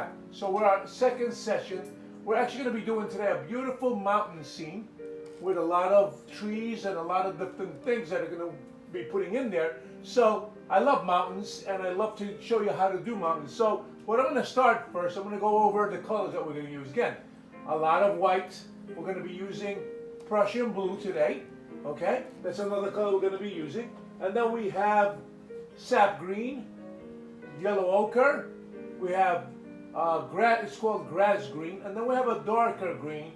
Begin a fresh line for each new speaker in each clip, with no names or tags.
back. So we're our second session. We're actually going to be doing today a beautiful mountain scene with a lot of trees and a lot of different things that are going to be putting in there. So I love mountains and I love to show you how to do mountains. So what I'm going to start first, I'm going to go over the colors that we're going to use. Again, a lot of white. We're going to be using Prussian blue today. Okay, that's another color we're going to be using. And then we have sap green, yellow ochre. We have it's called grass green, and then we have a darker green.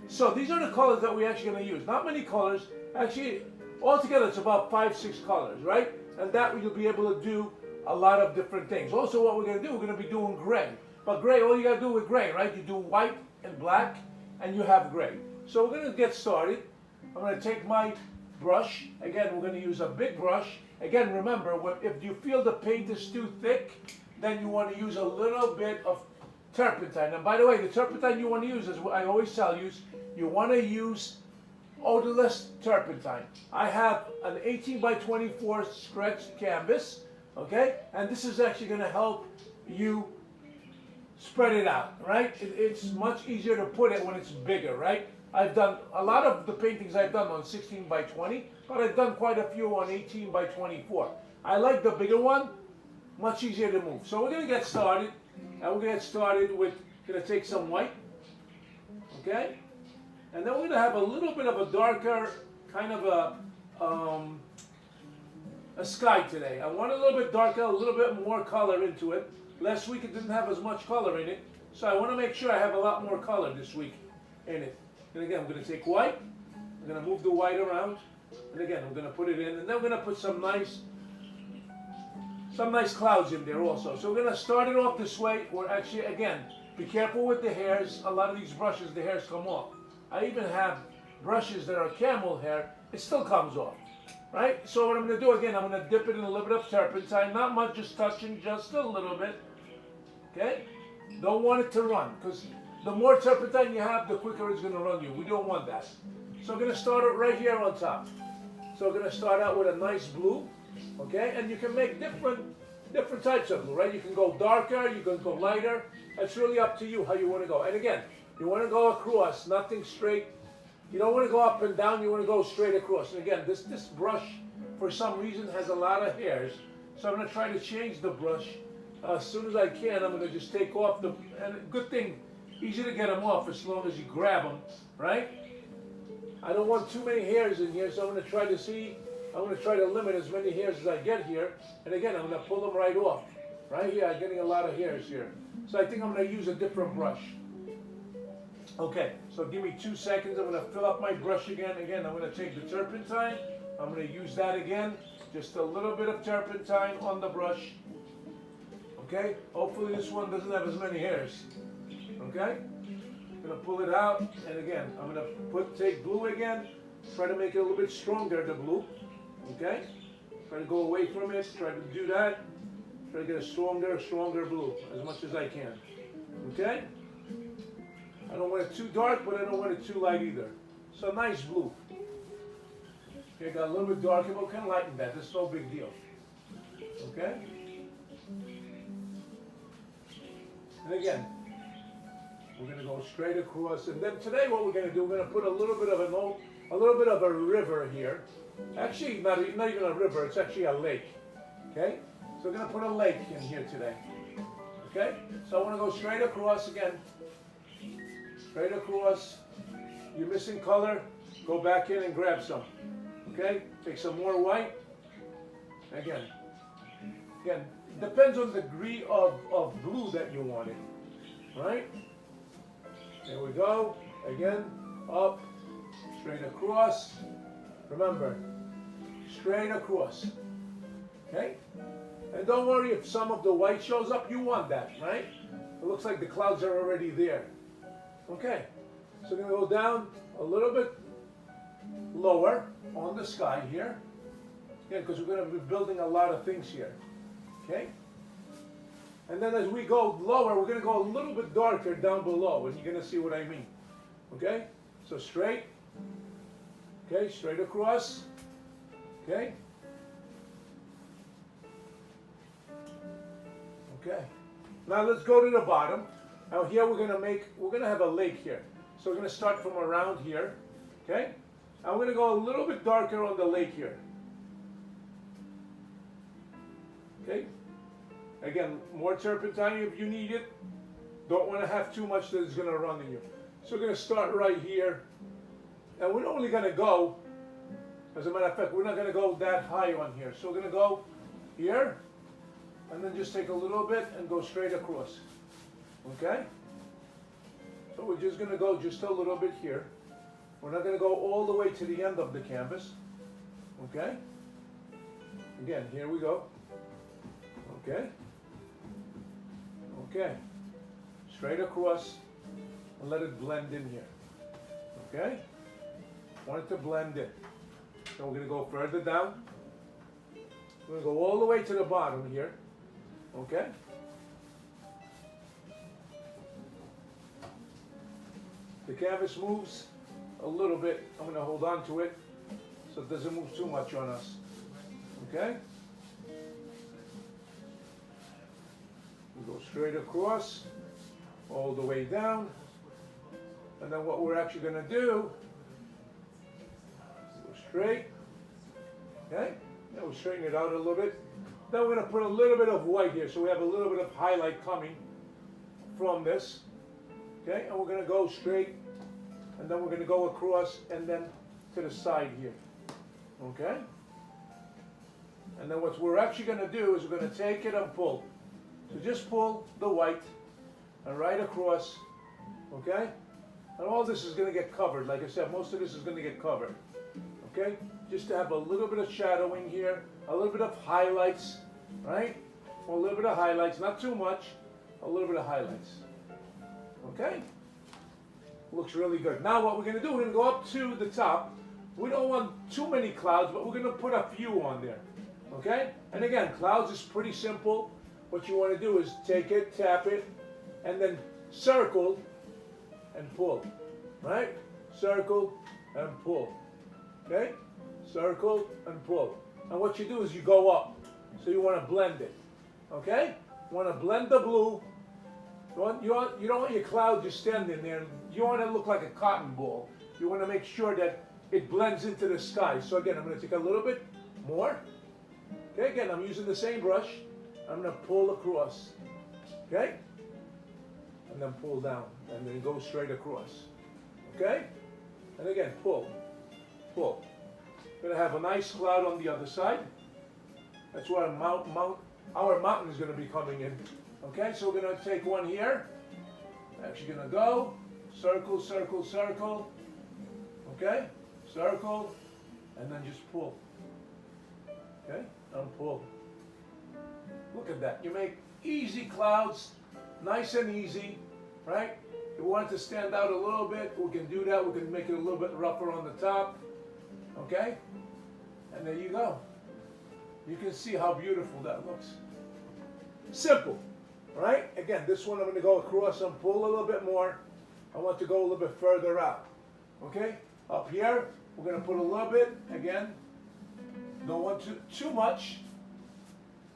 So these are the colors that we're actually going to use. Not many colors. Actually, altogether it's about 5-6 colors, right? And that you'll be able to do a lot of different things. Also, what we're going to do, we're going to be doing gray. But gray, all you got to do with gray, right? You do white and black, and you have gray. So we're going to get started. I'm going to take my brush. Again, we're going to use a big brush. Again, remember, if you feel the paint is too thick, then you want to use a little bit of turpentine. And by the way, the turpentine you want to use is what I always tell you want to use odorless turpentine. I have an 18 by 24 stretched canvas, okay? And this is actually going to help you spread it out, right? It's much easier to put it when it's bigger, right? I've done a lot of the paintings I've done on 16 by 20, but I've done quite a few on 18 by 24. I like the bigger one, much easier to move. So we're going to get started, and we're going to get started with, going to take some white, okay? And then we're going to have a little bit of a darker, kind of a sky today. I want a little bit darker, a little bit more color into it. Last week it didn't have as much color in it, so I want to make sure I have a lot more color this week in it. And again, I'm going to take white, I'm going to move the white around, and again, I'm going to put it in, and then we're going to put some nice clouds in there also. So we're going to start it off this way. We're actually, again, be careful with the hairs. A lot of these brushes, the hairs come off. I even have brushes that are camel hair. It still comes off, right? So what I'm going to do, again, I'm going to dip it in a little bit of turpentine. Not much, just touching just a little bit, okay? Don't want it to run, because the more turpentine you have, the quicker it's going to run you. We don't want that. So I'm going to start it right here on top. So we're going to start out with a nice blue, okay? And you can make different types of blue, right? You can go darker, you can go lighter. It's really up to you how you want to go. And again, you want to go across, nothing straight. You don't want to go up and down, you want to go straight across. And again, this brush, for some reason, has a lot of hairs. So I'm going to try to change the brush. As soon as I can, I'm going to just take off the, and good thing, easy to get them off as long as you grab them, right? I don't want too many hairs in here, so I'm going to try to limit as many hairs as I get here. And again, I'm going to pull them right off. Right here, I'm getting a lot of hairs here. So I think I'm going to use a different brush. Okay, so give me 2 seconds. I'm going to fill up my brush again. Again, I'm going to take the turpentine. I'm going to use that again. Just a little bit of turpentine on the brush. Okay, hopefully this one doesn't have as many hairs. Okay, I'm going to pull it out. And again, I'm going to take blue again. Try to make it a little bit stronger, the blue. Okay, try to go away from it. Try to do that. Try to get a stronger blue as much as I can. Okay? I don't want it too dark, but I don't want it too light either. So nice blue. Okay, got a little bit darker, but we can lighten that. That's no big deal. Okay? And again, we're going to go straight across. And then today what we're going to do, we're going to put a little bit of a river here. Actually, not even a river, it's actually a lake. Okay? So we're going to put a lake in here today. Okay? So I want to go straight across again. Straight across. You're missing color, go back in and grab some. Okay? Take some more white. Again, depends on the degree of blue that you want it. Right? There we go. Again, up, straight across. Remember, straight across. Okay? And don't worry if some of the white shows up, you want that, right? It looks like the clouds are already there. Okay, so we're going to go down a little bit lower on the sky here. Again, because we're going to be building a lot of things here. Okay? And then as we go lower, we're going to go a little bit darker down below, and you're going to see what I mean. Okay? So straight. Okay, straight across. Okay? Okay. Now let's go to the bottom. Now here we're gonna have a lake here. So we're gonna start from around here, okay? And we're gonna go a little bit darker on the lake here. Okay? Again, more turpentine if you need it. Don't want to have too much that is gonna run in you. So we're gonna start right here. And we're only gonna go, as a matter of fact, we're not gonna go that high on here. So we're gonna go here, and then just take a little bit and go straight across. Okay? So we're just gonna go just a little bit here. We're not gonna go all the way to the end of the canvas. Okay? Again, here we go. Okay? Okay. Straight across and let it blend in here. Okay? Want it to blend in. So we're gonna go further down. We're gonna go all the way to the bottom here. Okay? The canvas moves a little bit. I'm gonna hold on to it so it doesn't move too much on us. Okay? We go straight across, all the way down. And then what we're actually gonna do, go straight. Okay? Now we'll straighten it out a little bit. Then we're gonna put a little bit of white here, so we have a little bit of highlight coming from this. Okay, and we're gonna go straight, and then we're gonna go across, and then to the side here. Okay? And then what we're actually gonna do is we're gonna take it and pull. So just pull the white, and right across, okay? And all this is gonna get covered. Like I said, most of this is gonna get covered. Okay? Just to have a little bit of shadowing here, a little bit of highlights, right? A little bit of highlights, not too much, a little bit of highlights. Okay? Looks really good. Now what we're gonna do, we're gonna go up to the top. We don't want too many clouds, but we're gonna put a few on there. Okay? And again, clouds is pretty simple. What you wanna do is take it, tap it, and then circle and pull. Right? Circle and pull. Okay? Circle and pull. And what you do is you go up. So you wanna blend it. Okay? You wanna blend the blue. You don't want your cloud just standing there. You want to look like a cotton ball. You want to make sure that it blends into the sky. So again, I'm going to take a little bit more. Okay, again, I'm using the same brush. I'm going to pull across. Okay? And then pull down. And then go straight across. Okay? And again, pull. Pull. Going to have a nice cloud on the other side. That's where our mountain is going to be coming in. Okay, so we're going to take one here. Actually going to go. Circle, circle, circle. Okay? Circle. And then just pull. Okay? And pull. Look at that. You make easy clouds. Nice and easy. Right? If we want it to stand out a little bit, we can do that. We can make it a little bit rougher on the top. Okay? And there you go. You can see how beautiful that looks. Simple. Right? Again, this one I'm going to go across and pull a little bit more. I want to go a little bit further out. Okay? Up here, we're going to put a little bit. Again, don't want too much.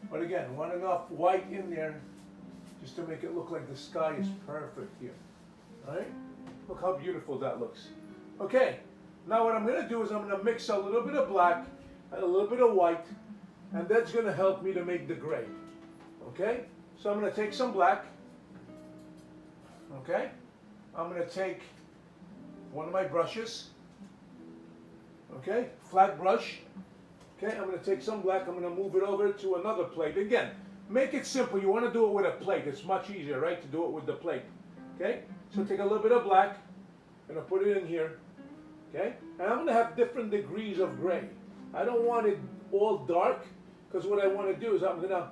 But again, want enough white in there just to make it look like the sky is perfect here. Right? Look how beautiful that looks. Okay. Now what I'm going to do is I'm going to mix a little bit of black and a little bit of white. And that's going to help me to make the gray. Okay? So I'm going to take some black, okay? I'm going to take one of my brushes, okay? Flat brush, okay? I'm going to take some black, I'm going to move it over to another plate. Again, make it simple. You want to do it with a plate. It's much easier, right, to do it with the plate, okay? So take a little bit of black, I'm going to put it in here, okay? And I'm going to have different degrees of gray. I don't want it all dark, because what I want to do is I'm going to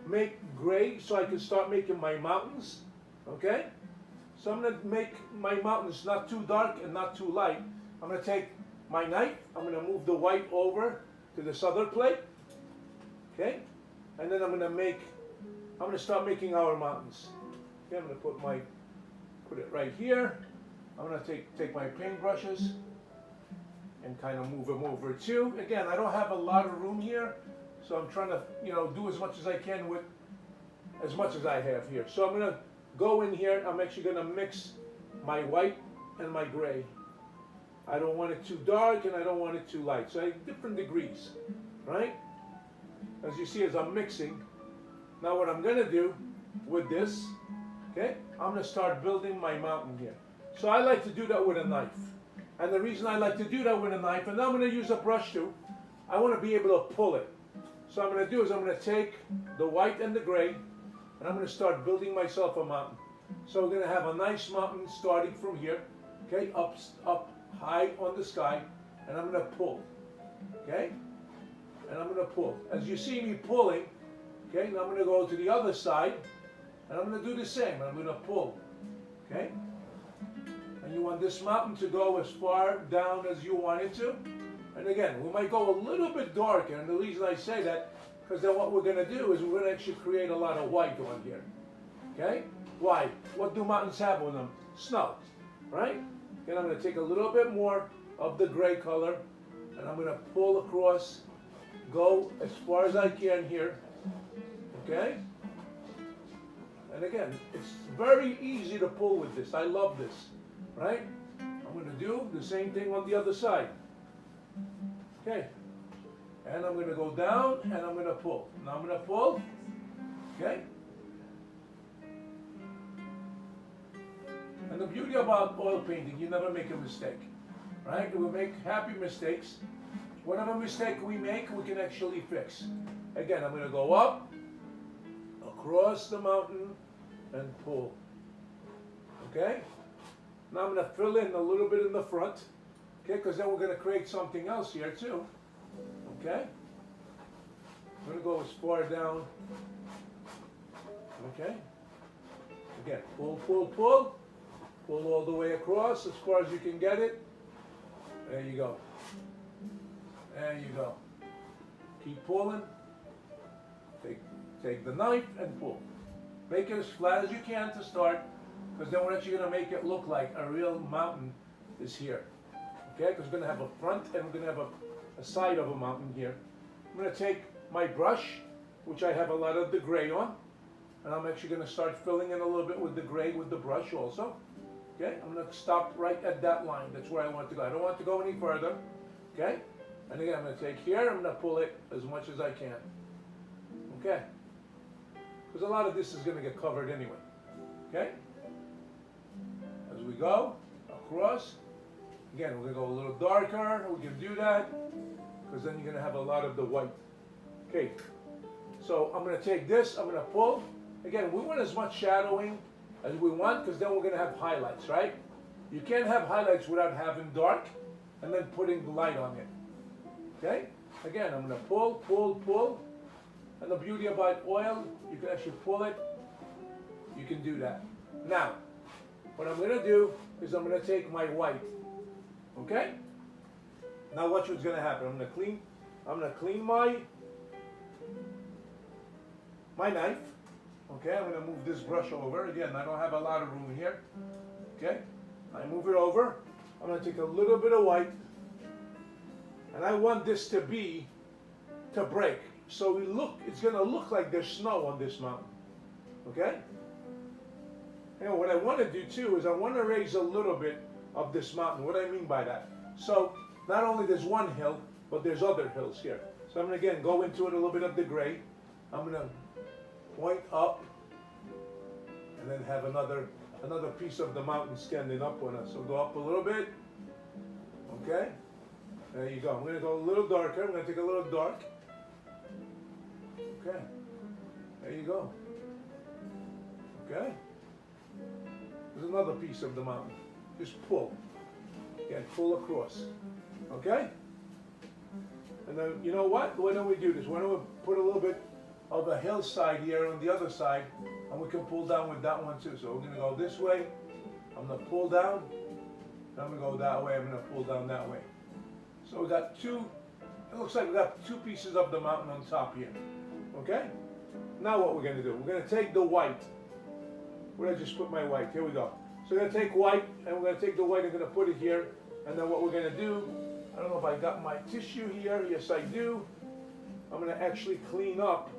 make gray so I can start making my mountains. Okay? So I'm going to make my mountains not too dark and not too light. I'm going to take my knife, I'm going to move the white over to this other plate. Okay? And then I'm going to start making our mountains. Okay, I'm going to put it right here. I'm going to take my paint brushes and kind of move them over too. Again, I don't have a lot of room here. So I'm trying to, do as much as I can with as much as I have here. So I'm gonna go in here, I'm actually gonna mix my white and my gray. I don't want it too dark and I don't want it too light. So I have different degrees, right? As you see, as I'm mixing, now what I'm gonna do with this, okay, I'm gonna start building my mountain here. So I like to do that with a knife. And the reason I like to do that with a knife, and I'm gonna use a brush too, I wanna be able to pull it. So what I'm gonna do is I'm gonna take the white and the gray, and I'm gonna start building myself a mountain. So we're gonna have a nice mountain starting from here, okay, up high on the sky, and I'm gonna pull, okay? And I'm gonna pull. As you see me pulling, okay, now I'm gonna go to the other side, and I'm gonna do the same. I'm gonna pull, okay? And you want this mountain to go as far down as you want it to. And again, we might go a little bit darker, and the reason I say that, because then what we're gonna do is we're gonna actually create a lot of white on here, okay? Why? What do mountains have on them? Snow, right? Then I'm going to take a little bit more of the gray color, and I'm going to pull across, go as far as I can here, okay? And again, it's very easy to pull with this. I love this, right? I'm going to do the same thing on the other side, okay? And I'm going to go down, and I'm going to pull. Now I'm going to pull, okay? And the beauty about oil painting, you never make a mistake, right? We make happy mistakes. Whatever mistake we make, we can actually fix. Again, I'm going to go up, across the mountain, and pull. Okay? Now I'm going to fill in a little bit in the front, okay? Because then we're going to create something else here too. Okay? I'm going to go as far down. Okay? Again, pull, pull, pull. Pull all the way across as far as you can get it. There you go. There you go. Keep pulling. Take the knife and pull. Make it as flat as you can to start, because then we're actually going to make it look like a real mountain is here. Okay? Because we're going to have a front and we're going to have a side of a mountain here. I'm going to take my brush, which I have a lot of the gray on, and I'm actually going to start filling in a little bit with the gray with the brush also. Okay, I'm going to stop right at that line. That's where I want to go. I don't want to go any further. Okay, and again, I'm going to take here. I'm going to pull it as much as I can. Okay, because a lot of this is going to get covered anyway. Okay, as we go across. Again, we're going to go a little darker. We can do that because then you're going to have a lot of the white. Okay, so I'm going to take this. I'm going to pull. Again, we want as much shadowing as we want, because then we're going to have highlights, right? You can't have highlights without having dark and then putting the light on it. Okay? Again, I'm going to pull, pull, pull. And the beauty about oil, you can actually pull it. You can do that. Now, what I'm going to do is I'm going to take my white. Okay? Now watch what's going to happen. I'm going to clean my knife. Okay, I'm going to move this brush over. Again, I don't have a lot of room here. Okay, I move it over. I'm going to take a little bit of white. And I want this to break. So it's going to look like there's snow on this mountain. Okay? And what I want to do too is I want to raise a little bit of this mountain. What do I mean by that? So not only there's one hill, but there's other hills here. So I'm going to again go into it a little bit of the gray. I'm going to point up, and then have another piece of the mountain standing up on us. So go up a little bit. Okay, there you go. I'm going to go a little darker. I'm going to take a little dark. Okay, there you go. Okay, there's another piece of the mountain. Just pull. Again, pull across. Okay, and then you know what? Why don't we do this? Why don't we put a little bit of a hillside here on the other side, and we can pull down with that one too. So we're going to go this way. I'm going to pull down. I'm going to go that way. I'm going to pull down that way. So we got two. It looks like we got two pieces of the mountain on top here. Okay. Now what we're going to do? We're going to take the white. Where did I just put my white? Here we go. So we're going to take white, and we're going to take the white and going to put it here. And then what we're going to do? I don't know if I got my tissue here. Yes, I do. I'm going to actually clean up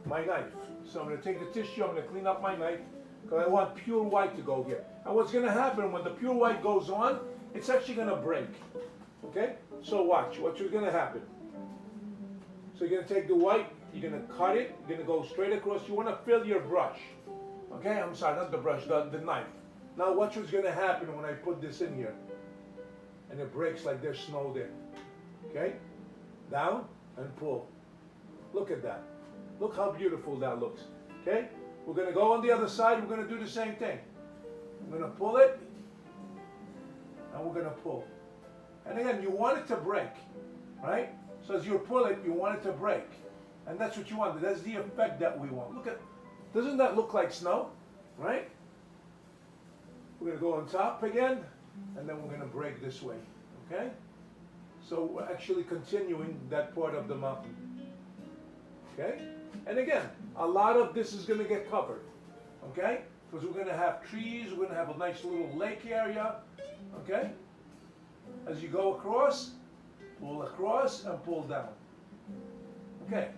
my knife. So I'm going to take the tissue, I'm going to clean up my knife, because I want pure white to go here. And what's going to happen when the pure white goes on, it's actually going to break. Okay? So watch, what's going to happen. So you're going to take the white, you're going to cut it, you're going to go straight across. You want to fill your brush. Okay? I'm sorry, not the brush, the knife. Now watch what's going to happen when I put this in here. And it breaks like there's snow there. Okay? Down and pull. Look at that. Look how beautiful that looks. Okay? We're going to go on the other side. We're going to do the same thing. I'm going to pull it. And we're going to pull. And again, you want it to break. Right? So as you pull it, you want it to break. And that's what you want. That's the effect that we want. Look at, doesn't that look like snow? Right? We're going to go on top again. And then we're going to break this way. Okay? So we're actually continuing that part of the mountain. Okay? And again, a lot of this is going to get covered. Okay? Because we're going to have trees, we're going to have a nice little lake area. Okay? As you go across and pull down. Okay?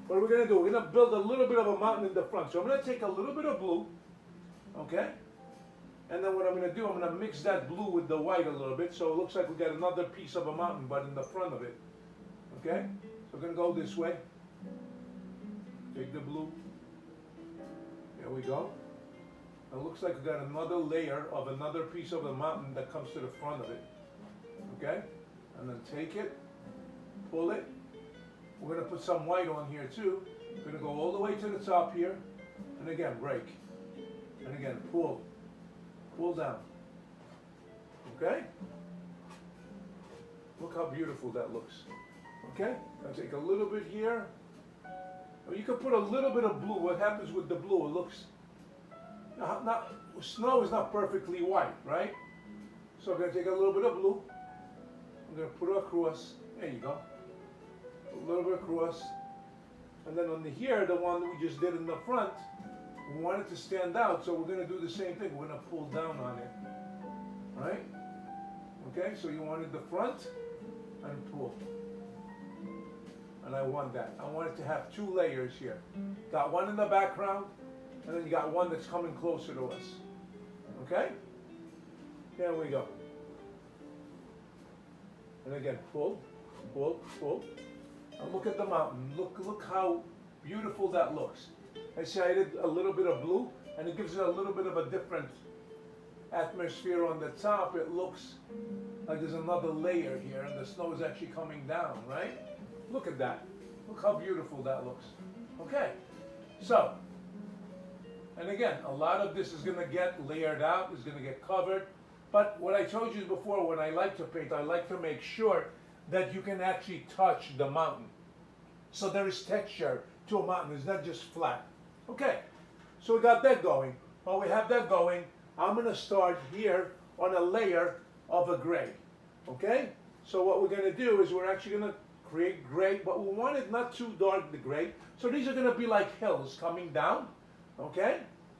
What are we going to do? We're going to build a little bit of a mountain in the front. So I'm going to take a little bit of blue. Okay? And then what I'm going to do, I'm going to mix that blue with the white a little bit. So it looks like we got another piece of a mountain, but in the front of it. Okay? So we're going to go this way. Take the blue. There we go. It looks like we got another layer of another piece of the mountain that comes to the front of it. Okay? And then take it, pull it. We're going to put some white on here too. We're going to go all the way to the top here. And again, break. And again, pull. Pull down. Okay? Look how beautiful that looks. Okay? I'll take a little bit here. You can put a little bit of blue. What happens with the blue? It looks not snow is not perfectly white, right? So I'm going to take a little bit of blue. I'm going to put it across. There you go. A little bit across. And then on the here, the one that we just did in the front, we want it to stand out, so we're going to do the same thing. We're going to pull down on it. Right? Okay, so you wanted the front and pull. And I want that. I want it to have two layers here. Got one in the background, and then you got one that's coming closer to us. Okay? There we go. And again, pull, pull, pull. And look at the mountain. Look how beautiful that looks. I see I did a little bit of blue, and it gives it a little bit of a different atmosphere on the top. It looks like there's another layer here, and the snow is actually coming down, right? Look at that. Look how beautiful that looks. Okay, so, and again, a lot of this is going to get layered out, is going to get covered. But what I told you before, when I like to paint, I like to make sure that you can actually touch the mountain. So there is texture to a mountain. It's not just flat. Okay, so we got that going. While we have that going, I'm going to start here on a layer of a gray. Okay, so what we're going to do is we're actually going to create gray, but we want it not too dark, the gray. So these are going to be like hills coming down. Okay,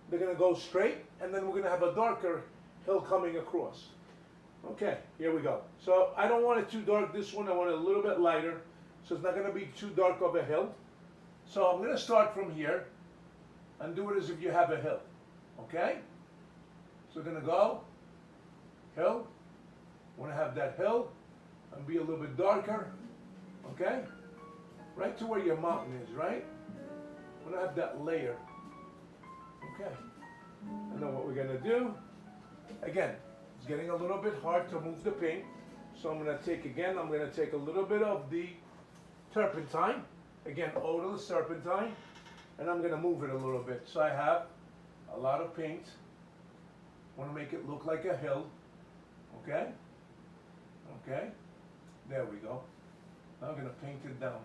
they're going to go straight, and then we're going to have a darker hill coming across. Okay, here we go. So I don't want it too dark, this one. I want it a little bit lighter, so it's not going to be too dark of a hill. So I'm going to start from here and do it as if you have a hill. Okay? So we're going to go hill. I want to have that hill and be a little bit darker. Okay? Right to where your mountain is, right? I want to have that layer. Okay. And then what we're going to do, again, it's getting a little bit hard to move the paint. So I'm going to take a little bit of the turpentine. Again, odorless turpentine. And I'm going to move it a little bit. So I have a lot of paint. I want to make it look like a hill. Okay? Okay? There we go. Now I'm going to paint it down.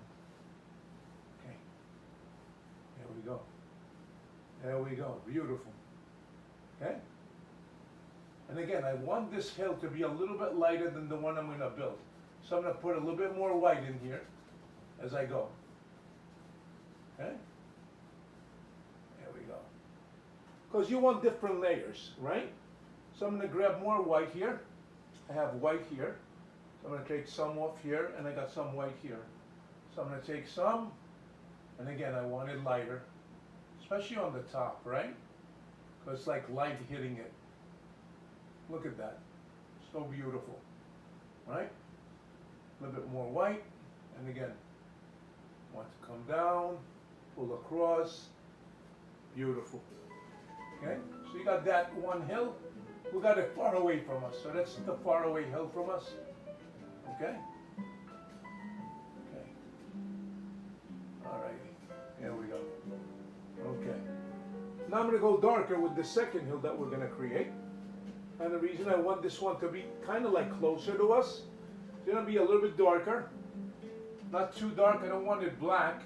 Okay. There we go. There we go. Beautiful. Okay? And again, I want this hill to be a little bit lighter than the one I'm going to build. So I'm going to put a little bit more white in here as I go. Okay? There we go. Because you want different layers, right? So I'm going to grab more white here. I have white here. So I'm going to take some off here, and I got some white here. So I'm going to take some, and again, I want it lighter. especially on the top, right? Because it's like light hitting it. Look at that, so beautiful, right? A little bit more white, and again, want to come down, pull across, beautiful. Okay, so you got that one hill. We got it far away from us, so that's the far away hill from us. Okay. Okay. All right. Here we go. Okay. Now I'm going to go darker with the second hill that we're going to create. And the reason I want this one to be kind of like closer to us, it's going to be a little bit darker. Not too dark. I don't want it black,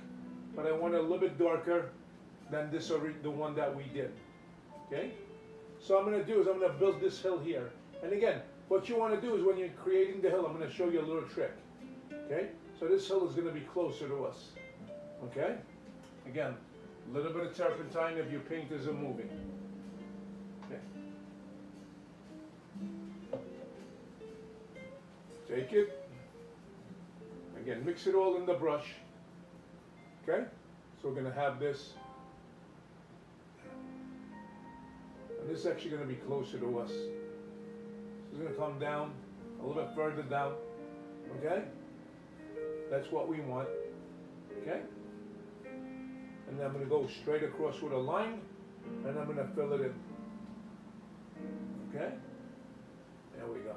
but I want it a little bit darker than this the one that we did. Okay. So I'm going to do is I'm going to build this hill here. And again, what you want to do is when you're creating the hill, I'm going to show you a little trick. Okay? So this hill is going to be closer to us. Okay? Again, a little bit of turpentine if your paint isn't moving. Okay? Take it. Again, mix it all in the brush. Okay? So we're going to have this. And this is actually going to be closer to us. It's going to come down a little bit further down. Okay? That's what we want. Okay? And then I'm going to go straight across with a line, and I'm going to fill it in. Okay? There we go.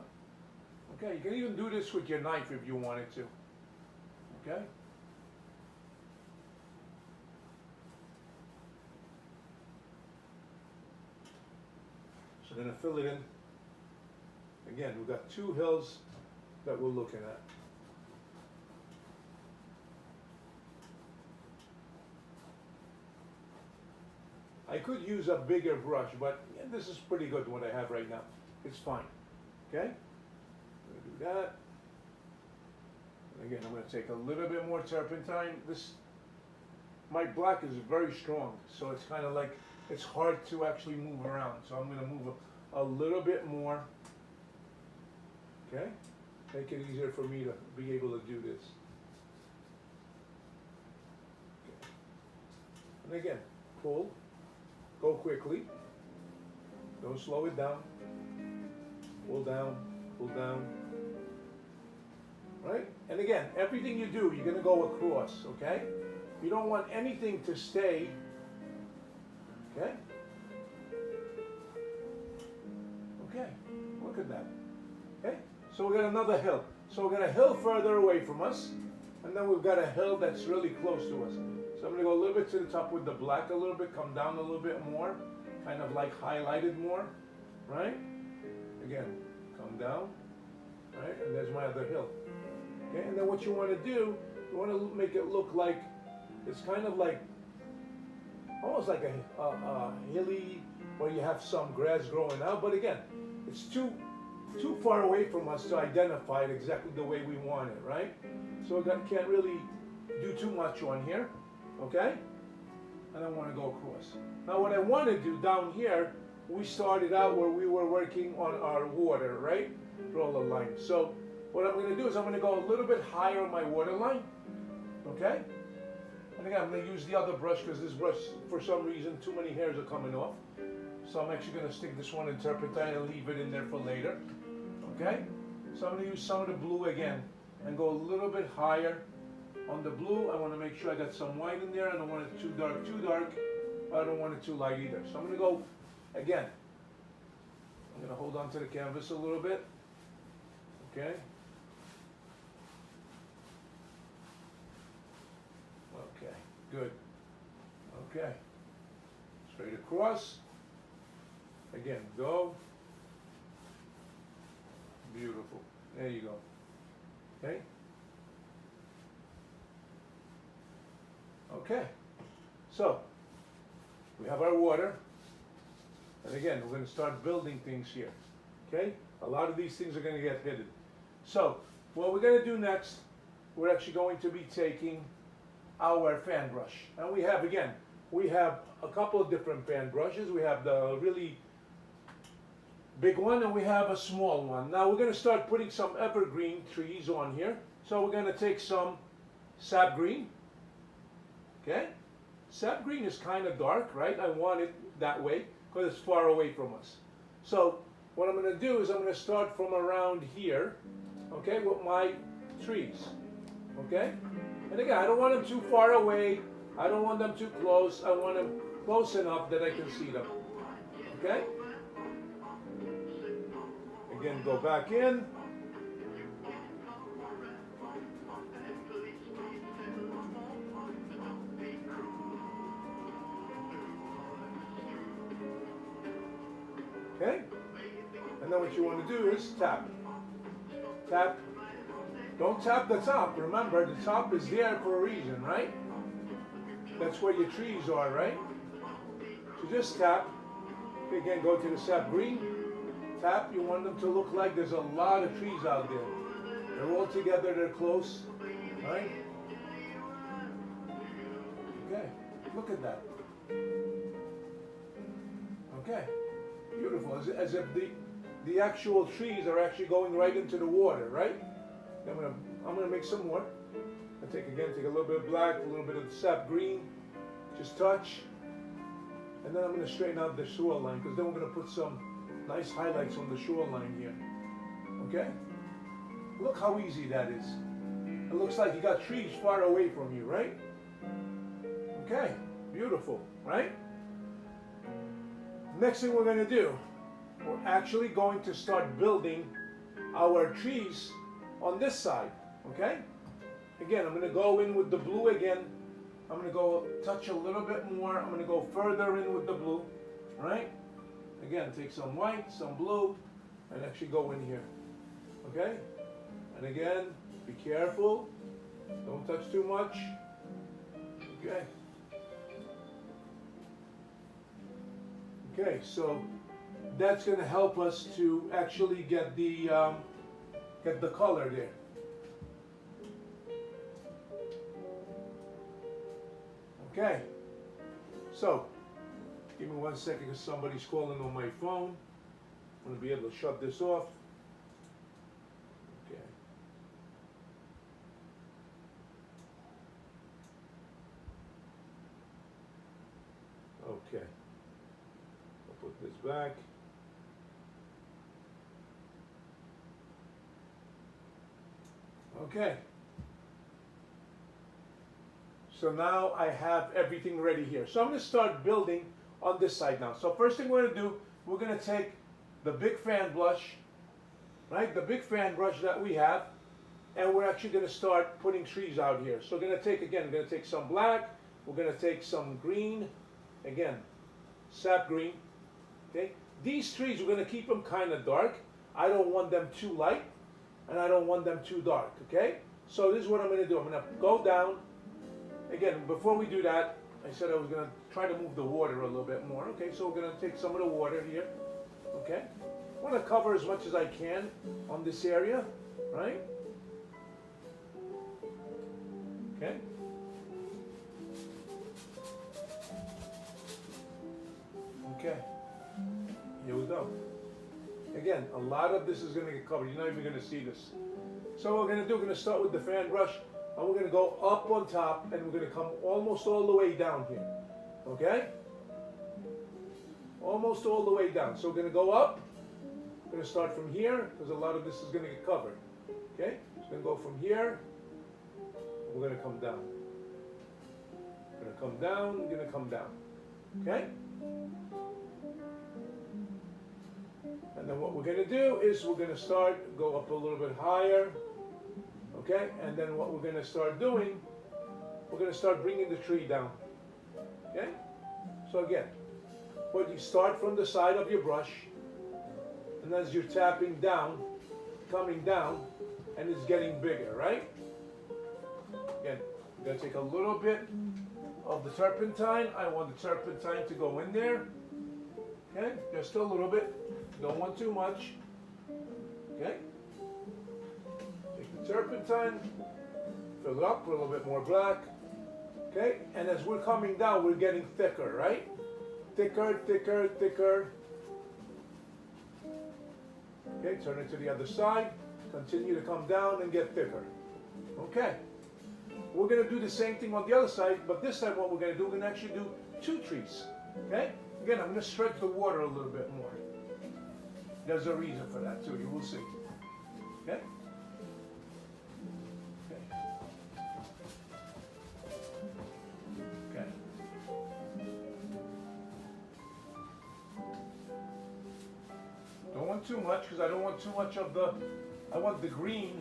Okay, you can even do this with your knife if you wanted to. Okay? So I'm going to fill it in. Again, we've got two hills that we're looking at. I could use a bigger brush, but yeah, this is pretty good what I have right now. It's fine. Okay? I'm going to do that. And again, I'm going to take a little bit more turpentine. My black is very strong, so it's kind of like, it's hard to actually move around. So I'm going to move a little bit more. Okay? Make it easier for me to be able to do this. Okay. And again, pull. Go quickly. Don't slow it down. Pull down, pull down. Right? And again, everything you do, you're going to go across, okay? You don't want anything to stay. Okay? Okay, look at that. Okay? So we got another hill. So we got a hill further away from us, and then we've got a hill that's really close to us. So I'm going to go a little bit to the top with the black a little bit, come down a little bit more, kind of like highlighted more, right? Again, come down, right? And there's my other hill. Okay, and then what you want to do, you want to make it look like, it's kind of like, almost like a hilly, where you have some grass growing out, but again, it's too far away from us to identify it exactly the way we want it, right? So I can't really do too much on here, okay? And I want to go across. Now what I want to do down here, we started out where we were working on our water, right? Draw a line. So what I'm going to do is I'm going to go a little bit higher on my water line, okay? And again, I'm going to use the other brush because this brush, for some reason, too many hairs are coming off. So I'm actually going to stick this one in turpentine and leave it in there for later. Okay? So I'm going to use some of the blue again and go a little bit higher on the blue. I want to make sure I got some white in there. I don't want it too dark, I don't want it too light either. So I'm going to go, again, I'm going to hold on to the canvas a little bit. Okay? Okay, good. Okay. Straight across. Again, go. Beautiful. There you go. Okay? Okay. So, we have our water. And again, we're going to start building things here. Okay? A lot of these things are going to get hidden. So, what we're going to do next, we're actually going to be taking our fan brush. And we have, again, we have a couple of different fan brushes. We have the really big one and we have a small one. Now we're going to start putting some evergreen trees on here. So we're going to take some sap green, okay, sap green is kind of dark, right? I want it that way because it's far away from us. So what I'm going to do is I'm going to start from around here, okay, with my trees, okay? And again, I don't want them too far away. I don't want them too close. I want them close enough that I can see them, okay? Again, go back in. Okay? And then what you want to do is tap. Tap. Don't tap the top. Remember, the top is there for a reason, right? That's where your trees are, right? So just tap. Again, go to the sap green. Tap. You want them to look like there's a lot of trees out there. They're all together. They're close, right? Okay. Look at that. Okay. Beautiful. As if the actual trees are actually going right into the water, right? I'm gonna make some more. Take a little bit of black, a little bit of sap green, just touch, and then I'm gonna straighten out the shoreline because then we're gonna put some nice highlights on the shoreline here. Okay? Look how easy that is. It looks like you got trees far away from you, right? Okay, beautiful, right? Next thing we're going to do, we're actually going to start building our trees on this side, okay? Again, I'm going to go in with the blue again. I'm going to go touch a little bit more. I'm going to go further in with the blue, right? Again, take some white, some blue, and actually go in here, okay? And again, be careful. Don't touch too much, okay? Okay, so that's going to help us to actually get the color there. Okay, so give me 1 second because somebody's calling on my phone. I'm going to be able to shut this off. Okay. Okay. I'll put this back. Okay. So now I have everything ready here. So I'm going to start building on this side now. So first thing we're going to do, we're going to take the big fan brush, right? The big fan brush that we have, and we're actually going to start putting trees out here. So we're going to take, again, we're going to take some black, we're going to take some green, again, sap green, okay? These trees, we're going to keep them kind of dark. I don't want them too light, and I don't want them too dark, okay? So this is what I'm going to do. I'm going to go down. Again, before we do that, I said I was going to try to move the water a little bit more. Okay, so we're going to take some of the water here. Okay, I want to cover as much as I can on this area, right? Okay. Okay, here we go. Again, a lot of this is going to get covered. You're not even going to see this. So what we're going to do, we're going to start with the fan brush. And we're going to go up on top, and we're going to come almost all the way down here, okay? Almost all the way down. So we're going to go up. We're going to start from here, because a lot of this is going to get covered, okay? So we're going to go from here. We're going to come down. We're going to come down. We're going to come down, okay? And then what we're going to do is we're going to start, go up a little bit higher. Okay, and then what we're going to start doing, we're going to start bringing the tree down. Okay, so again, what you start from the side of your brush, and as you're tapping down, coming down, and it's getting bigger, right? Again, we're going to take a little bit of the turpentine. I want the turpentine to go in there. Okay, just a little bit. Don't want too much. Okay. Turpentine, fill it up, put a little bit more black, okay? And as we're coming down, we're getting thicker, right? Thicker, thicker, thicker. Okay, turn it to the other side, continue to come down and get thicker. Okay, we're going to do the same thing on the other side, but this time what we're going to do, we're going to actually do 2 trees. Okay? Again, I'm going to stretch the water a little bit more. There's a reason for that too, you will see. Okay? Okay. Don't want too much because I don't want too much of the, I want the green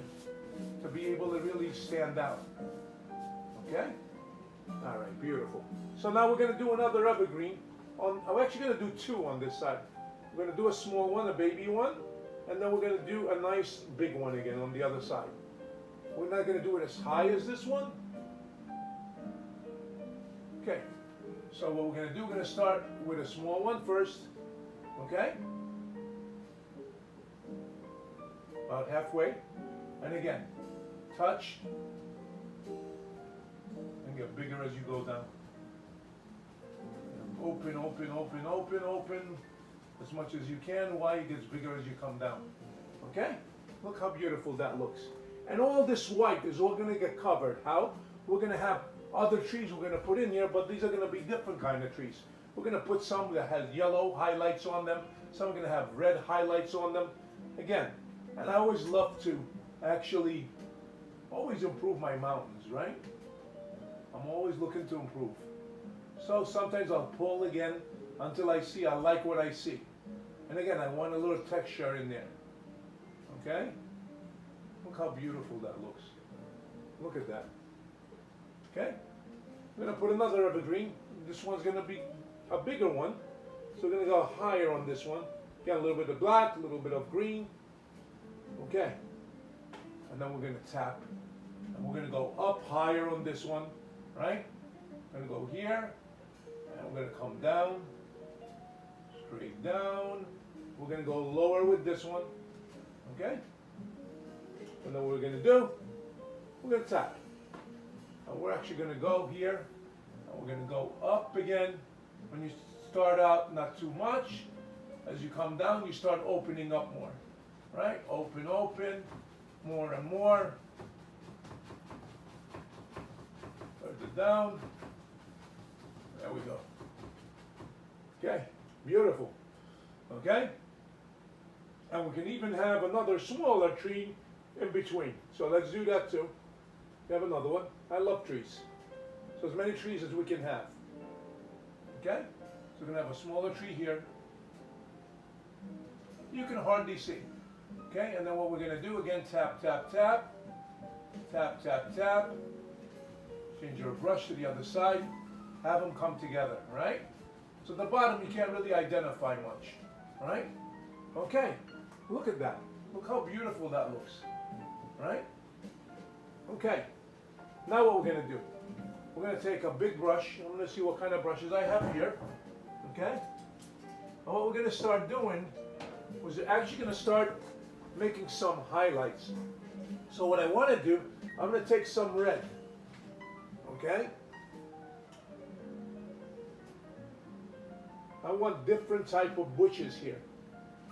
to be able to really stand out. Okay? All right, beautiful. So now we're going to do another evergreen. I'm actually going to do 2 on this side. We're going to do a small one, a baby one, and then we're going to do a nice big one again on the other side. We're not going to do it as high as this one. Okay, so what we're going to do, we're going to start with a small one first. Okay? About halfway. And again, touch. And get bigger as you go down. Open, open, open, open, open. As much as you can. Why? It gets bigger as you come down. Okay? Look how beautiful that looks. And all this white is all going to get covered. How? We're going to have other trees we're going to put in here, but these are going to be different kind of trees. We're going to put some that has yellow highlights on them. Some are going to have red highlights on them. Again, and I always love to actually always improve my mountains, right? I'm always looking to improve. So sometimes I'll pull again until I see I like what I see. And again, I want a little texture in there. Okay? Look how beautiful that looks. Look at that. Okay? I'm going to put another evergreen. This one's going to be a bigger one. So we're going to go higher on this one. Get a little bit of black, a little bit of green. Okay. And then we're going to tap. And we're going to go up higher on this one. Right? We're going to go here. And we're going to come down. Straight down. We're going to go lower with this one. Okay? And then what we're going to do, we're going to tap. And we're actually going to go here. And we're going to go up again. When you start out, not too much. As you come down, you start opening up more. Right? Open, open. More and more. Further down. There we go. Okay, beautiful. Okay? And we can even have another smaller tree in between. So let's do that too. We have another one. I love trees. So as many trees as we can have. Okay? So we're going to have a smaller tree here. You can hardly see. Okay? And then what we're going to do, again, tap, tap, tap. Tap, tap, tap. Change your brush to the other side. Have them come together, right? So the bottom you can't really identify much, right? Okay, look at that. Look how beautiful that looks, right? Okay, now what we're going to do, we're going to take a big brush. I'm going to see what kind of brushes I have here, okay? And what we're going to start doing was actually going to start making some highlights. So what I want to do, I'm going to take some red, okay? I want different type of bushes here,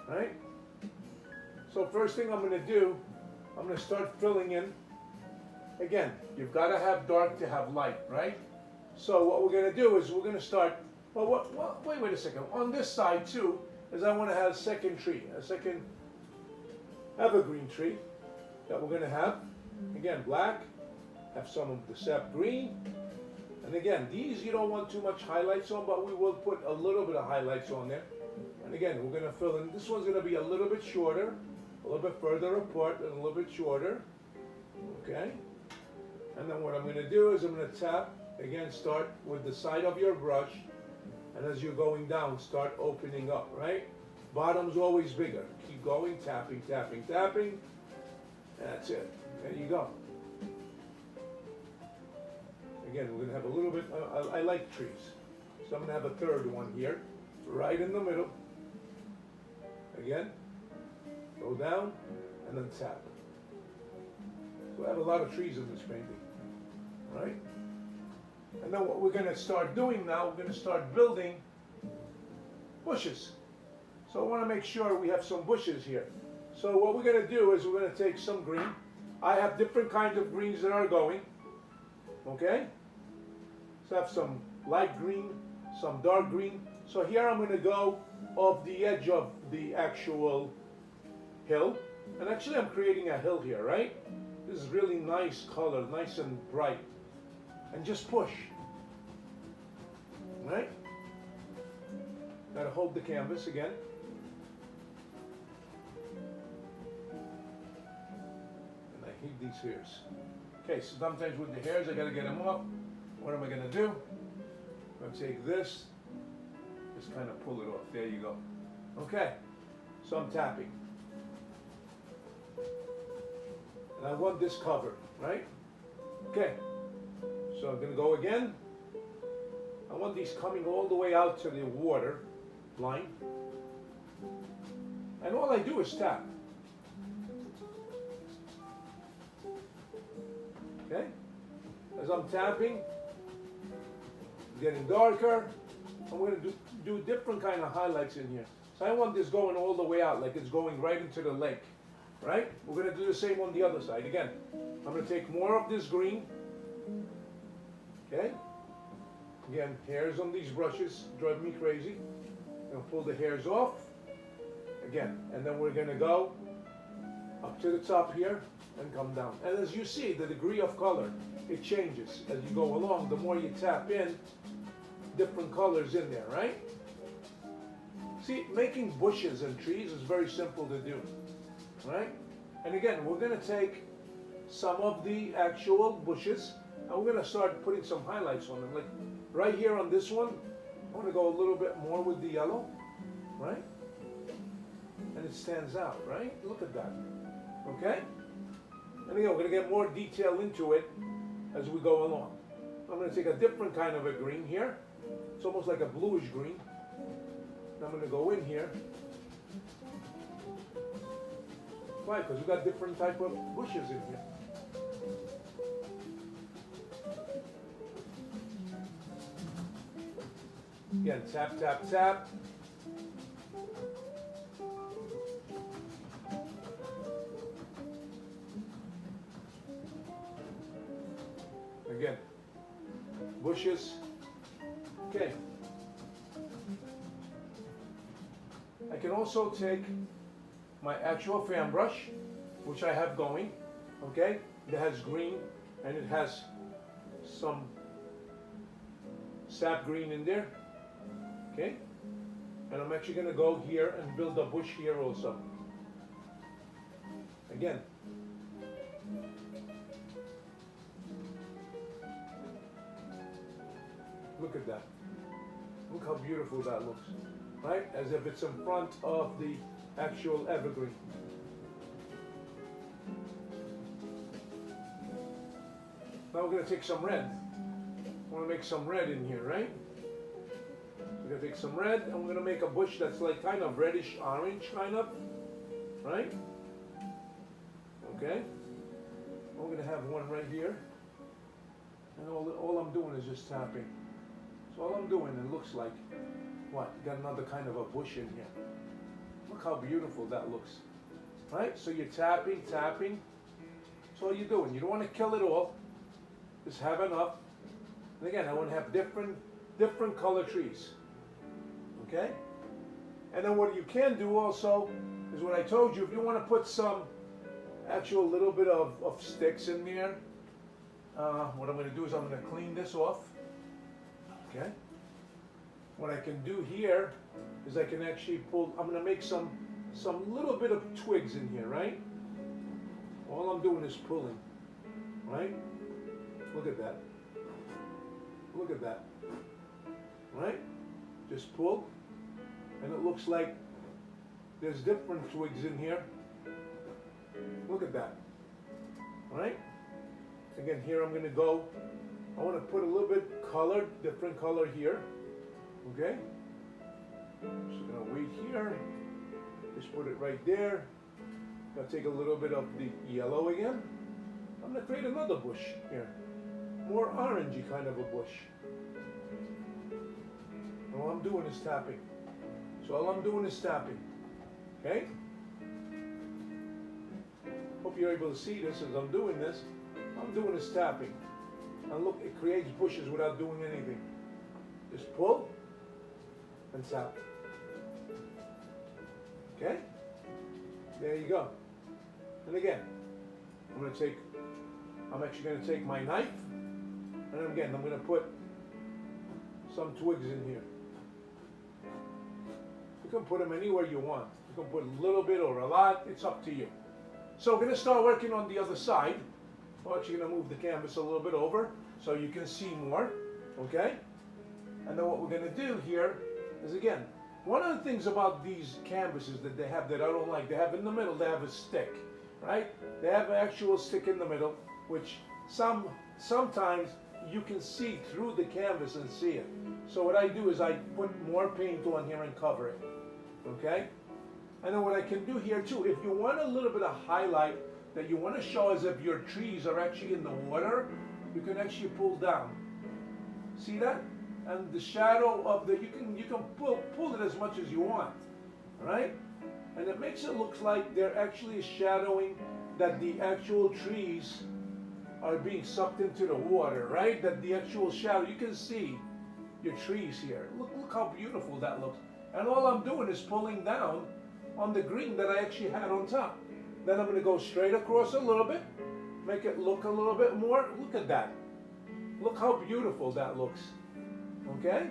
right? So first thing I'm going to do, I'm going to start filling in. Again, you've got to have dark to have light, right? So what we're going to do is we're going to start, wait a second. On this side too, is I want to have a second tree, a second evergreen tree that we're going to have. Again, black, have some of the sap green. And again, these you don't want too much highlights on, but we will put a little bit of highlights on there. And again, we're going to fill in. This one's going to be a little bit shorter, a little bit further apart, and a little bit shorter. Okay? And then what I'm going to do is I'm going to tap. Again, start with the side of your brush. And as you're going down, start opening up, right? Bottom's always bigger. Keep going, tapping, tapping, tapping. That's it. There you go. Again, we're going to have a little bit, I like trees. So I'm going to have a third one here, right in the middle. Again, go down, and then tap. So I have a lot of trees in this painting, right? And then what we're going to start doing now, we're going to start building bushes. So I want to make sure we have some bushes here. So what we're going to do is we're going to take some green. I have different kinds of greens that are going. Okay? So I have some light green, some dark green. So here I'm going to go off the edge of the actual hill. And actually I'm creating a hill here, right? This is really nice color, nice and bright. And just push. Right? Gotta hold the canvas again. And I hate these hairs. Okay, so sometimes with the hairs I gotta get them off. What am I gonna do? I'm gonna take this, just kind of pull it off. There you go. Okay, so I'm tapping. And I want this covered, right? Okay, so I'm gonna go again. I want these coming all the way out to the water line. And all I do is tap. Okay? As I'm tapping, it's getting darker. I'm going to do different kind of highlights in here. So I want this going all the way out, like it's going right into the lake. Right? We're going to do the same on the other side. Again, I'm going to take more of this green. Okay? Again, hairs on these brushes drive me crazy. I'm going to pull the hairs off. Again, and then we're going to go up to the top here and come down. And as you see, the degree of color, it changes as you go along. The more you tap in, different colors in there, right? See, making bushes and trees is very simple to do, right? And again, we're going to take some of the actual bushes and we're going to start putting some highlights on them. Like right here on this one, I want to go a little bit more with the yellow, right? And it stands out, right? Look at that. Okay? And again, we're going to get more detail into it as we go along. I'm going to take a different kind of a green here. It's almost like a bluish green. And I'm going to go in here. Why? Because we've got different type of bushes in here. Again, tap, tap, tap. Again, bushes. Okay. I can also take my actual fan brush, which I have going, okay? It has green and it has some sap green in there, okay? And I'm actually gonna go here and build a bush here also. Again. Look at that. Look how beautiful that looks, right? As if it's in front of the actual evergreen. Now we're going to take some red. I want to make some red in here, right? We're going to take some red and we're going to make a bush that's like kind of reddish orange, kind of, right? Okay. We're going to have one right here. And all I'm doing is just tapping. So all I'm doing, it looks like, what? You got another kind of a bush in here. Look how beautiful that looks. Right? So you're tapping, tapping. That's all you're doing. You don't want to kill it all. Just have enough. And again, I want to have different color trees. Okay? And then what you can do also is what I told you, if you want to put some actual little bit of sticks in there, what I'm going to do is I'm going to clean this off. Okay. What I can do here is I can actually pull, I'm going to make some little bit of twigs in here, right? All I'm doing is pulling, right? Look at that. Look at that. Right? Just pull. And it looks like there's different twigs in here. Look at that. Right? Again, here I'm going to go. I want to put a little bit colored, different color here. Okay? Just going to wait here. Just put it right there. Going to take a little bit of the yellow again. I'm going to create another bush here. More orangey kind of a bush. And all I'm doing is tapping. So all I'm doing is tapping. Okay? Hope you're able to see this as I'm doing this. All I'm doing is tapping. And look, it creates bushes without doing anything. Just pull and sap. Okay? There you go. And again, I'm actually going to take my knife, and again, I'm going to put some twigs in here. You can put them anywhere you want. You can put a little bit or a lot, it's up to you. So we're going to start working on the other side. I'm actually going to move the canvas a little bit over so you can see more, okay? And then what we're going to do here is, again, one of the things about these canvases that they have that I don't like, they have in the middle, they have a stick, right? They have an actual stick in the middle, which sometimes you can see through the canvas and see it. So what I do is I put more paint on here and cover it, okay? And then what I can do here too, if you want a little bit of highlight that you want to show as if your trees are actually in the water, you can actually pull down. See that? And the shadow of the, you can pull it as much as you want, right? And it makes it look like they're actually shadowing that the actual trees are being sucked into the water, right? That the actual shadow, you can see your trees here. Look how beautiful that looks. And all I'm doing is pulling down on the green that I actually had on top. Then I'm going to go straight across a little bit, make it look a little bit more. Look at that. Look how beautiful that looks. Okay?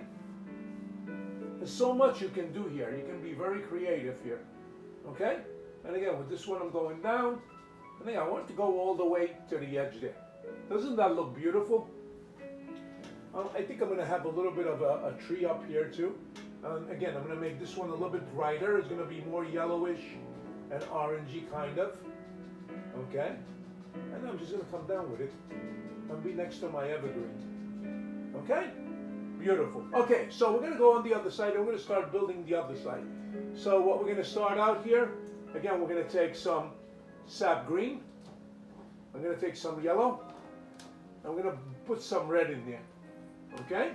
There's so much you can do here. You can be very creative here. Okay? And again, with this one I'm going down. And then I want to go all the way to the edge there. Doesn't that look beautiful? I think I'm going to have a little bit of a tree up here too. Again, I'm going to make this one a little bit brighter. It's going to be more yellowish and orangey kind of. Okay? And I'm just going to come down with it and be next to my evergreen. Okay? Beautiful. Okay, so we're going to go on the other side and we're going to start building the other side. So what we're going to start out here, again, we're going to take some sap green. I'm going to take some yellow. I'm going to put some red in there. Okay?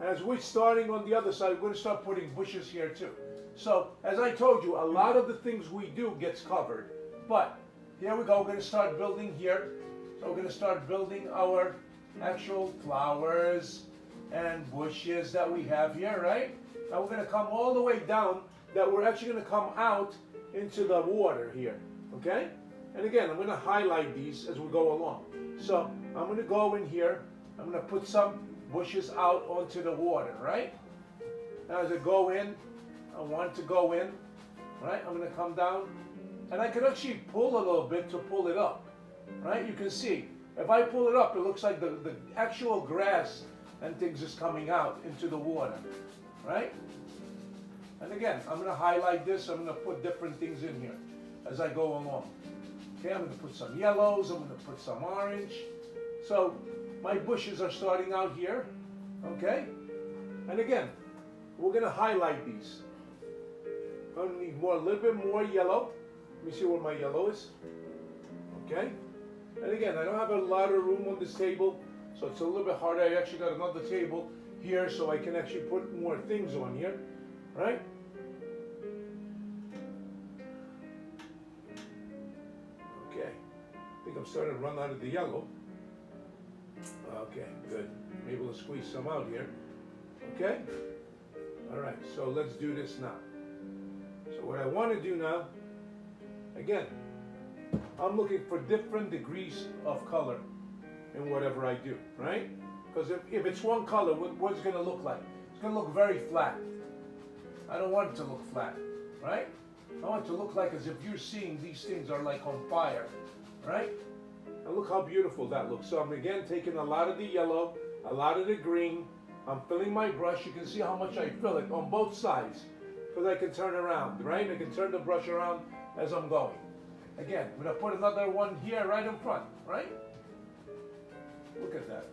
As we're starting on the other side, we're going to start putting bushes here too. So, as I told you, a lot of the things we do gets covered. But, here we go, we're going to start building here. So we're going to start building our actual flowers and bushes that we have here, right? Now we're going to come all the way down, that we're actually going to come out into the water here, okay? And again, I'm going to highlight these as we go along. So, I'm going to go in here, I'm going to put some bushes out onto the water, right? Now as I go in, I want to go in, right? I'm going to come down, and I can actually pull a little bit to pull it up, right? You can see, if I pull it up, it looks like the actual grass and things is coming out into the water, right? And again, I'm going to highlight this, I'm going to put different things in here as I go along. Okay, I'm going to put some yellows, I'm going to put some orange. So, my bushes are starting out here, okay? And again, we're going to highlight these. I'm going to need a little bit more yellow. Let me see where my yellow is. Okay? And again, I don't have a lot of room on this table, so it's a little bit harder. I actually got another table here, so I can actually put more things on here, right? Okay. I think I'm starting to run out of the yellow. Okay, good. I'm able to squeeze some out here. Okay? All right, so let's do this now. So what I want to do now, again, I'm looking for different degrees of color in whatever I do, right? Because if it's one color, what's it going to look like? It's going to look very flat. I don't want it to look flat, right? I want it to look like as if you're seeing these things are like on fire, right? And look how beautiful that looks. So I'm again taking a lot of the yellow, a lot of the green. I'm filling my brush. You can see how much I fill it on both sides. Because I can turn around, right? I can turn the brush around as I'm going. Again, I'm going to put another one here right in front, right? Look at that.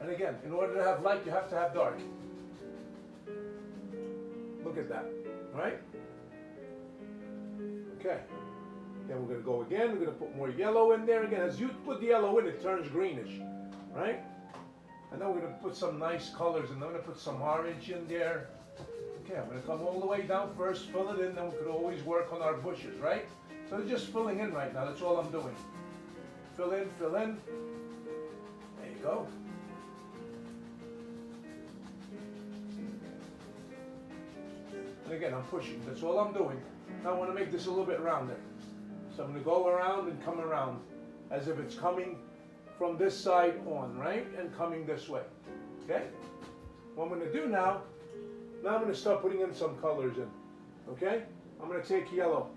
And again, in order to have light, you have to have dark. Look at that, right? Okay. Then we're going to go again. We're going to put more yellow in there. Again, as you put the yellow in, it turns greenish, right? And then we're going to put some nice colors, and I'm going to put some orange in there. Okay, I'm going to come all the way down first, fill it in, then we could always work on our bushes, right? So it's just filling in right now. That's all I'm doing. Fill in, go. And again, I'm pushing. That's all I'm doing. Now I want to make this a little bit rounder. So I'm going to go around and come around as if it's coming from this side on, right? And coming this way. Okay? What I'm going to do now I'm going to start putting in some colors in. Okay? I'm going to take yellow.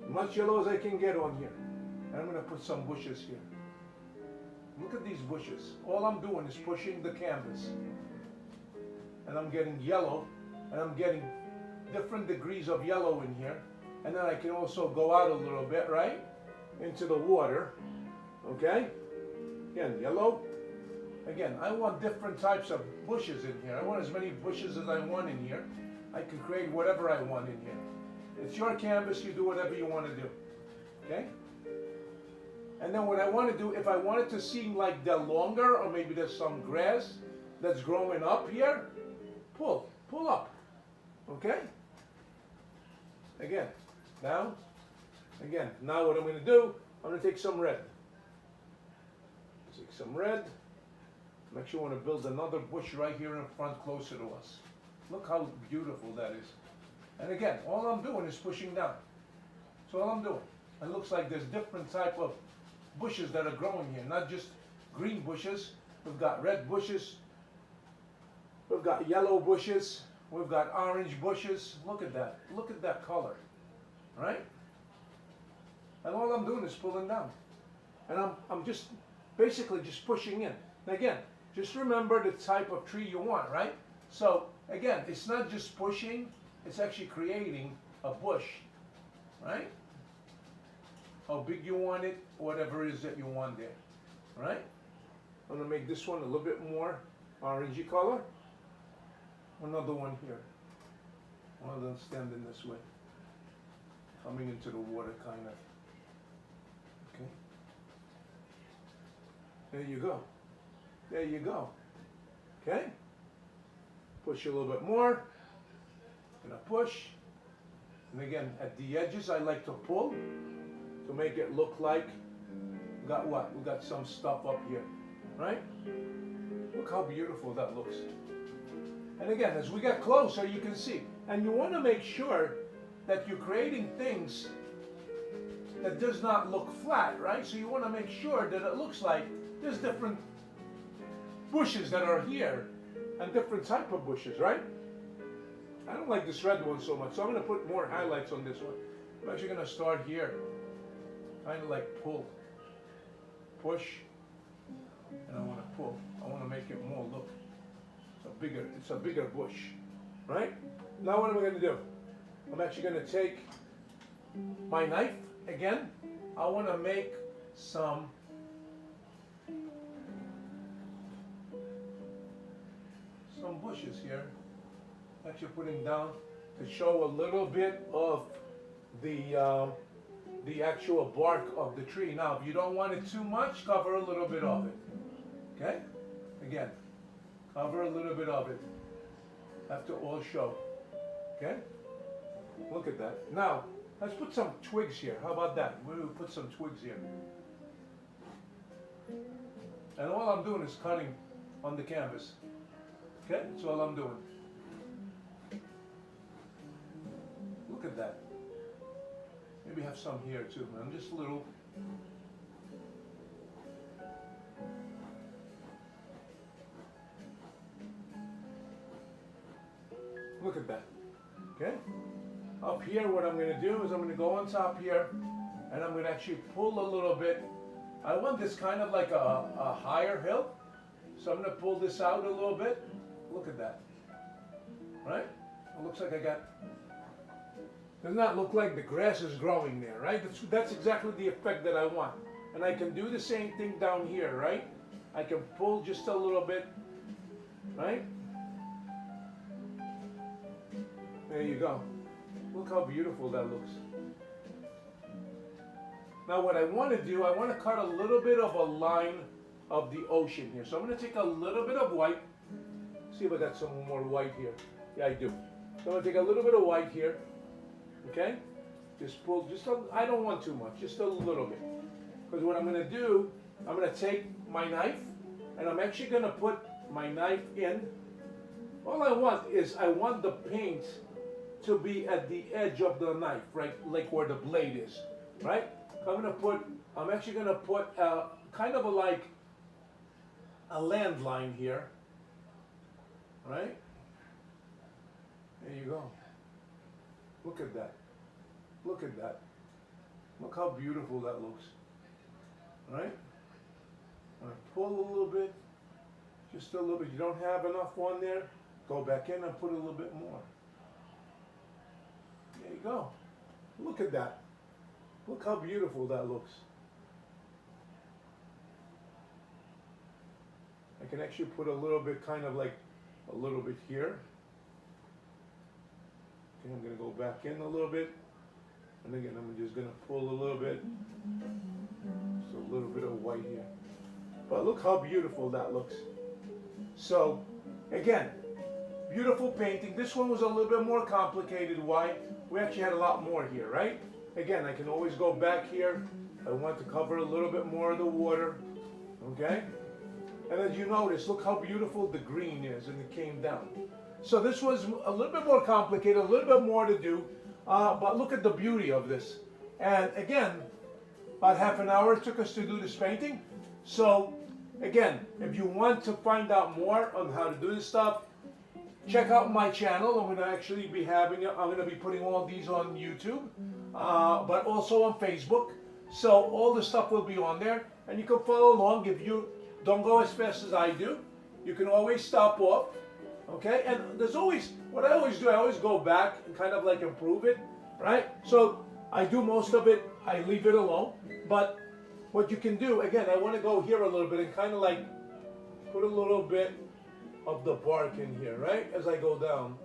As much yellow as I can get on here. And I'm going to put some bushes here. Look at these bushes. All I'm doing is pushing the canvas. And I'm getting yellow. And I'm getting different degrees of yellow in here. And then I can also go out a little bit, right? Into the water. Okay? Again, yellow. Again, I want different types of bushes in here. I want as many bushes as I want in here. I can create whatever I want in here. It's your canvas, you do whatever you want to do. Okay? And then what I want to do, if I want it to seem like they're longer, or maybe there's some grass that's growing up here, pull up. Okay? Again, down. Again, now what I'm going to do, I'm going to take some red. Take some red. I'm actually want to build another bush right here in front closer to us. Look how beautiful that is. And again, all I'm doing is pushing down. That's all I'm doing. It looks like there's different type of bushes that are growing here, not just green bushes. We've got red bushes. We've got yellow bushes. We've got orange bushes. Look at that. Look at that color. Right? And all I'm doing is pulling down. And I'm just basically just pushing in. And again, just remember the type of tree you want, right? So again, it's not just pushing, it's actually creating a bush, right? How big you want it, whatever it is that you want there, right? I'm gonna make this one a little bit more orangey color. Another one here. One of them standing this way. Coming into the water, kind of. Okay. There you go. There you go. Okay? Push a little bit more. Gonna push. And again, at the edges, I like to pull to make it look like we got what? We got some stuff up here, right? Look how beautiful that looks. And again, as we get closer, you can see. And you want to make sure that you're creating things that does not look flat, right? So you want to make sure that it looks like there's different bushes that are here and different type of bushes, right? I don't like this red one so much, so I'm going to put more highlights on this one. I'm actually going to start here, kind of like pull, push, and I want to pull. I want to make it more look. It's a bigger bush, right? Now what am I going to do? I'm actually going to take my knife again. I want to make some bushes here. Actually putting down to show a little bit of the actual bark of the tree. Now, if you don't want it too much, cover a little bit of it. Okay? Again, cover a little bit of it. Have to all show. Okay? Look at that. Now, let's put some twigs here. How about that? We'll put some twigs here. And all I'm doing is cutting on the canvas. Okay? That's all I'm doing. Look at that. Maybe have some here too, man. Just a little. Look at that. Okay? Up here, what I'm going to do is I'm going to go on top here, and I'm going to actually pull a little bit. I want this kind of like a higher hill, so I'm going to pull this out a little bit. Look at that. Right? It looks like I got. Does not look like the grass is growing there, right? That's exactly the effect that I want. And I can do the same thing down here, right? I can pull just a little bit, right? There you go. Look how beautiful that looks. Now what I want to do, I want to cut a little bit of a line of the ocean here. So I'm going to take a little bit of white. See if I got some more white here. Yeah, I do. So I'm going to take a little bit of white here. Okay? Just pull, I don't want too much, just a little bit. Because what I'm going to do, I'm going to take my knife and I'm actually gonna put my knife in. All I want is I want the paint to be at the edge of the knife, right, like where the blade is, right? I'm actually gonna put kind of like a landline here, right? There you go. Look at that. Look at that. Look how beautiful that looks. Right? I'm gonna pull a little bit, just a little bit. You don't have enough on there, go back in and put a little bit more. There you go. Look at that. Look how beautiful that looks. I can actually put a little bit, kind of like a little bit here. Okay, I'm gonna go back in a little bit. And again, I'm just gonna pull a little bit. Just a little bit of white here. But look how beautiful that looks. So, again, beautiful painting. This one was a little bit more complicated. Why? We actually had a lot more here, right? Again, I can always go back here. I want to cover a little bit more of the water, okay? And as you notice, look how beautiful the green is, and it came down. So this was a little bit more complicated, a little bit more to do, but look at the beauty of this. And again, about half an hour it took us to do this painting. So again, if you want to find out more on how to do this stuff, check out my channel. I'm going to actually be I'm going to be putting all these on YouTube, but also on Facebook. So all the stuff will be on there, and you can follow along. If you don't go as fast as I do, you can always stop off, okay? And there's always, what I always do, I always go back and kind of like improve it, right? So I do most of it, I leave it alone, but what you can do, again, I want to go here a little bit and kind of like put a little bit of the bark in here, right? As I go down.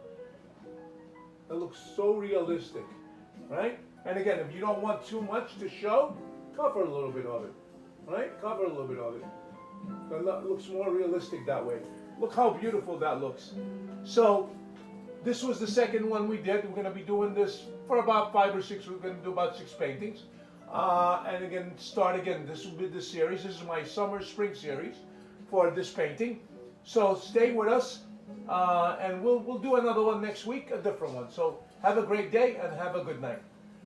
It looks so realistic, right? And again, if you don't want too much to show, cover a little bit of it, right? Cover a little bit of it. It looks more realistic that way. Look how beautiful that looks. So this was the second one we did. We're going to be doing this for about 5 or 6. We're going to do about 6 paintings. And again, this will be the series. This is my summer-spring series for this painting. So stay with us, and we'll do another one next week, a different one. So have a great day and have a good night.